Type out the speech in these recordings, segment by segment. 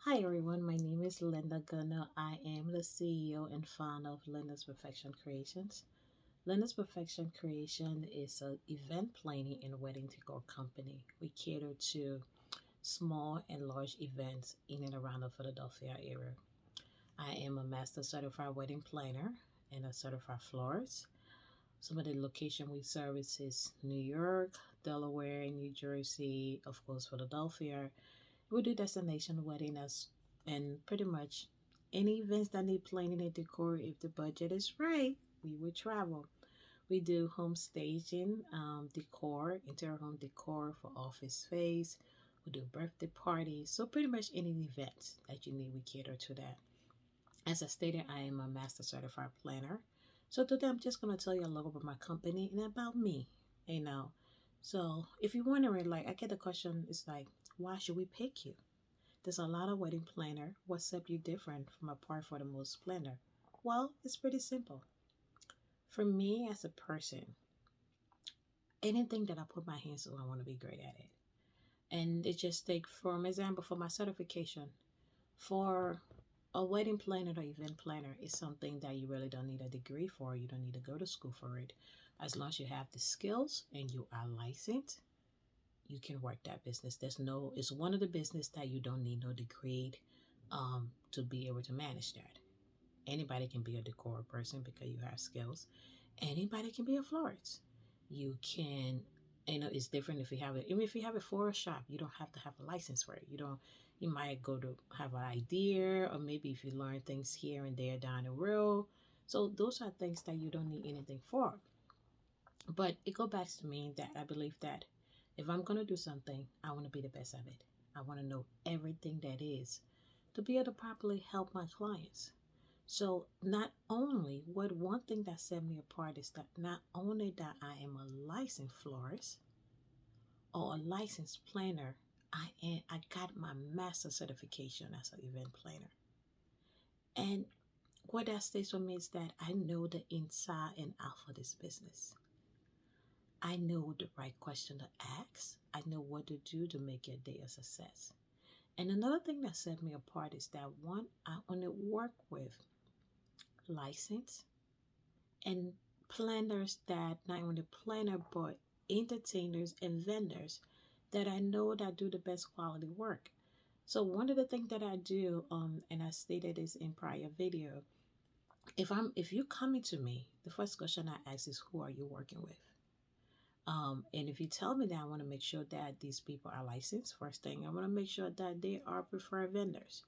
Hi everyone, my name is Linda Gunner. I am the CEO and founder of Linda's Perfection Creations. Linda's Perfection Creation is an event planning and wedding decor company. We cater to small and large events in and around the Philadelphia area. I am a master certified wedding planner and a certified florist. Some of the location we service is New York, Delaware, New Jersey, of course Philadelphia. We do destination wedding as and pretty much any events that need planning and decor. If the budget is right, we would travel. We do home staging, decor, interior home decor for office space. We do birthday parties. So pretty much any events that you need, we cater to that. As I stated, I am a master certified planner. So today I'm just gonna tell you a little about my company and about me. You know, so if you're wondering, like I get the question, it's like, why should we pick you? There's a lot of wedding planner. What's up you different from a par for the most planner? Well, it's pretty simple. For me as a person, anything that I put my hands on, I want to be great at it. And it just take, for example, for my certification, for a wedding planner or event planner is something that you really don't need a degree for. You don't need to go to school for it. As long as you have the skills and you are licensed, you can work that business. It's one of the business that you don't need no degree to be able to manage that. Anybody can be a decor person because you have skills. Anybody can be a florist. You can, it's different if you have it. Even if you have a florist shop, you don't have to have a license for it. You don't. You might go to have an idea, or maybe if you learn things here and there down the road. So those are things that you don't need anything for. But it goes back to me that I believe that if I'm gonna do something, I want to be the best of it. I want to know everything that is to be able to properly help my clients. So not only what one thing that set me apart is that not only that I am a licensed florist or a licensed planner, I got my master certification as an event planner. And what that states for me is that I know the inside and out for this business. I know the right question to ask. I know what to do to make your day a success. And another thing that set me apart is that one, I only work with licensed and planners that not only planner but entertainers and vendors that I know that do the best quality work. So one of the things that I do, and I stated this in prior video, if you coming to me, the first question I ask is who are you working with? And if you tell me that I want to make sure that these people are licensed, first thing I want to make sure that they are preferred vendors.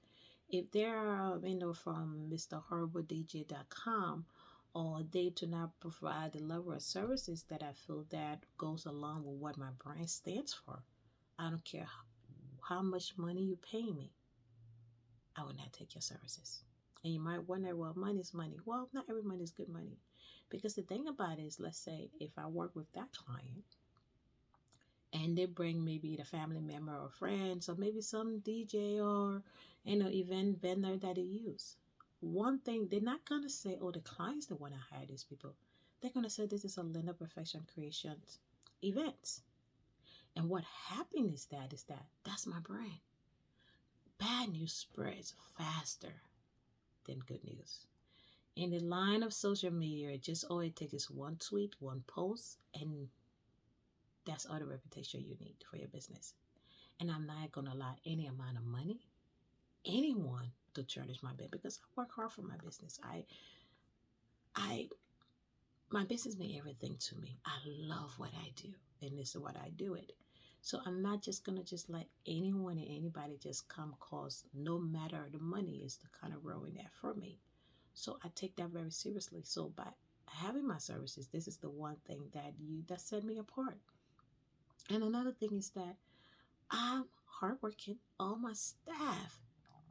If they're, from MrHorribleDJ.com, or they do not provide the level of services that I feel that goes along with what my brand stands for, I don't care how much money you pay me, I will not take your services. And you might wonder, well, money is money. Well, not every money is good money. Because the thing about it is, let's say if I work with that client and they bring maybe the family member or friends or maybe some DJ or event vendor that they use. One thing they're not gonna say, oh, the client's the one to hire these people. They're gonna say this is a Linda Perfection Creations event. And what happened is that that's my brand. Bad news spreads faster than good news. In the line of social media, just all it takes is one tweet, one post, and that's all the reputation you need for your business. And I'm not gonna allow any amount of money, anyone to tarnish my business because I work hard for my business. I my business means everything to me. I love what I do, and this is what I do it. So I'm not just gonna just let anyone and anybody just come cause no matter the money is the kind of ruin that for me. So I take that very seriously. So by having my services, this is the one thing that set me apart. And another thing is that I'm hardworking. All my staff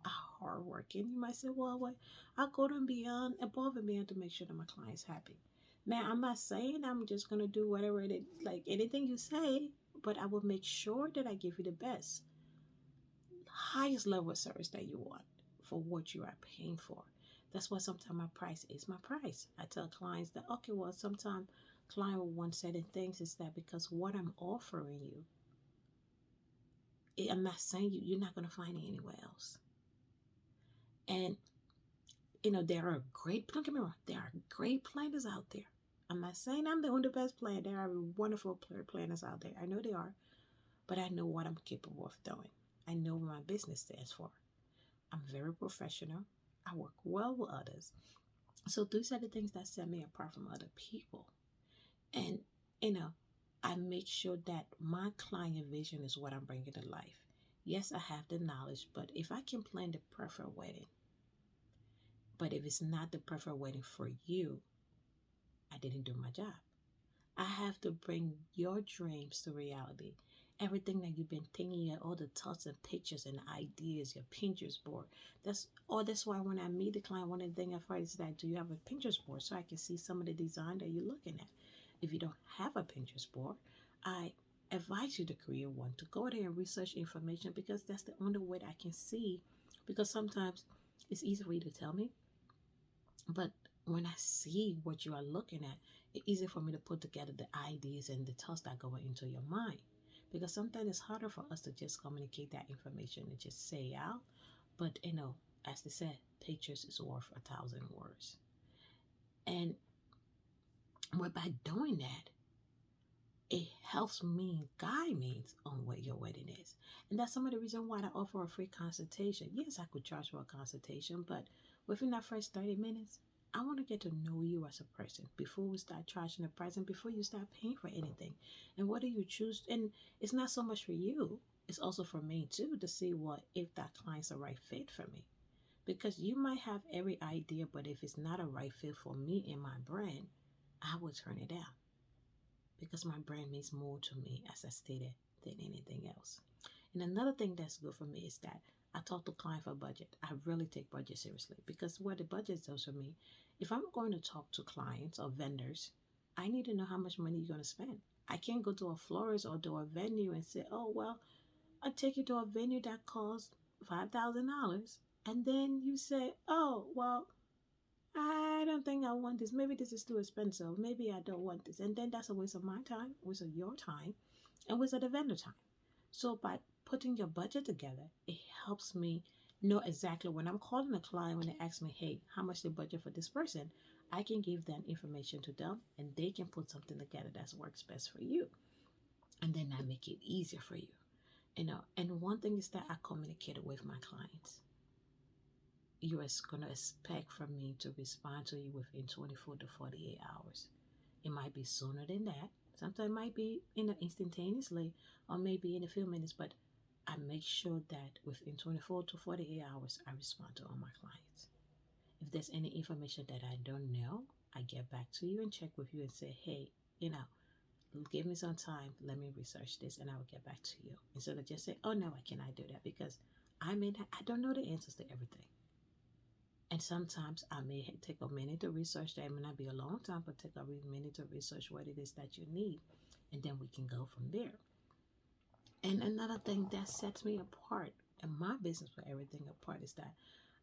are hardworking. You might say, well, what? I go to and beyond, above and beyond to make sure that my client's happy. Now, I'm not saying I'm just going to do whatever it is, like anything you say, but I will make sure that I give you the best, highest level of service that you want for what you are paying for. That's why sometimes my price is my price. I tell clients that, okay, well, sometimes client will want certain things is that because what I'm offering you, I'm not saying you're not going to find it anywhere else. And there are great, don't get me wrong, there are great planners out there. I'm not saying I'm the only best planner. There are wonderful planners out there. I know they are, but I know what I'm capable of doing. I know what my business stands for. I'm very professional. I work well with others. So these are the things that set me apart from other people. And, you know, I make sure that my client vision is what I'm bringing to life. Yes, I have the knowledge, but if I can plan the perfect wedding, but if it's not the perfect wedding for you, I didn't do my job. I have to bring your dreams to reality. Everything that you've been thinking, all the thoughts and pictures and ideas, your Pinterest board. That's why when I meet the client, one of the things I find is that, do you have a Pinterest board so I can see some of the design that you're looking at? If you don't have a Pinterest board, I advise you to create one, to go there and research information, because that's the only way that I can see. Because sometimes it's easy for you to tell me, but when I see what you are looking at, it's easy for me to put together the ideas and the thoughts that go into your mind. Because sometimes it's harder for us to just communicate that information and just say out. But as they said, pictures is worth 1,000 words. And by doing that, it helps me guide me on what your wedding is. And that's some of the reason why I offer a free consultation. Yes, I could charge for a consultation, but within that first 30 minutes, I want to get to know you as a person before we start charging the price and before you start paying for anything. And what do you choose? And it's not so much for you, it's also for me too, to see what if that client's a right fit for me. Because you might have every idea, but if it's not a right fit for me and my brand, I will turn it down, because my brand means more to me, as I stated, than anything else. And another thing that's good for me is that I talk to client for budget. I really take budget seriously, because what the budget does for me, if I'm going to talk to clients or vendors, I need to know how much money you're going to spend. I can't go to a florist or to a venue and say, oh, well, I take you to a venue that costs $5,000. And then you say, oh, well, I don't think I want this. Maybe this is too expensive. Maybe I don't want this. And then that's a waste of my time, waste of your time, and waste of the vendor time. So by putting your budget together, it helps me know exactly when I'm calling a client, when they ask me, hey, how much the budget for this person, I can give that information to them and they can put something together that works best for you. And then I make it easier for you. And one thing is that I communicate with my clients. You are going to expect from me to respond to you within 24 to 48 hours. It might be sooner than that. Sometimes it might be instantaneously, or maybe in a few minutes, but I make sure that within 24 to 48 hours, I respond to all my clients. If there's any information that I don't know, I get back to you and check with you and say, hey, give me some time. Let me research this and I will get back to you. Instead of just say, oh no, I cannot do that, because I don't know the answers to everything. And sometimes I may take a minute to research that. It may not be a long time, but take a minute to research what it is that you need. And then we can go from there. And another thing that sets me apart and my business for everything apart is that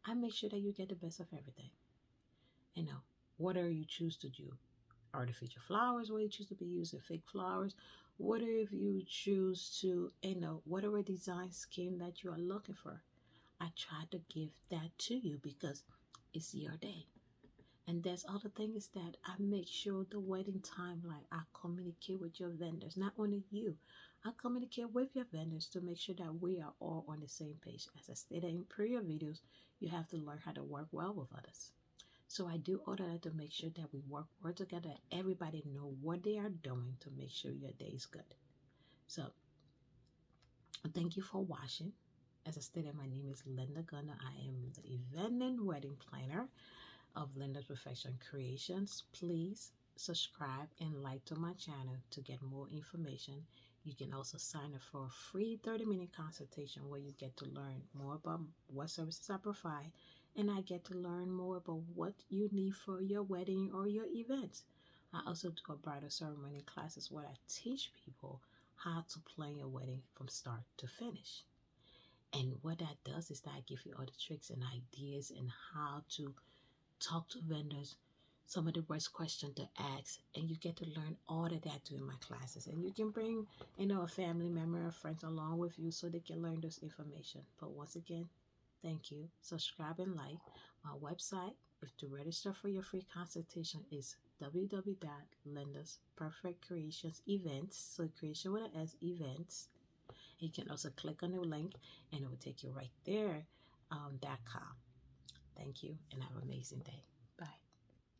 I make sure that you get the best of everything. Whatever you choose to do, artificial flowers, whether you choose to be using fake flowers, whatever you choose to, whatever design scheme that you are looking for, I try to give that to you because it's your day. And there's other thing is that I make sure the wedding timeline, I communicate with your vendors, not only you. I communicate with your vendors to make sure that we are all on the same page. As I stated in prior videos, you have to learn how to work well with others. So I do all that to make sure that we work well together. Everybody know what they are doing to make sure your day is good. So thank you for watching. As I stated, my name is Linda Gunner. I am the event and wedding planner of Linda's Perfection Creations. Please subscribe and like to my channel to get more information. You can also sign up for a free 30-minute consultation where you get to learn more about what services I provide, and I get to learn more about what you need for your wedding or your event. I also do a bridal ceremony classes where I teach people how to plan your wedding from start to finish. And what that does is that I give you all the tricks and ideas and how to talk to vendors, some of the worst questions to ask, and you get to learn all of that during my classes. And you can bring, a family member or friends along with you so they can learn this information. But once again, Thank you. Subscribe and like. My website, if to register for your free consultation, is www.lyndaperfect.creationseven. So creation with an S, events. You can also click on the link and it will take you right there. .com. Thank you and have an amazing day. Bye.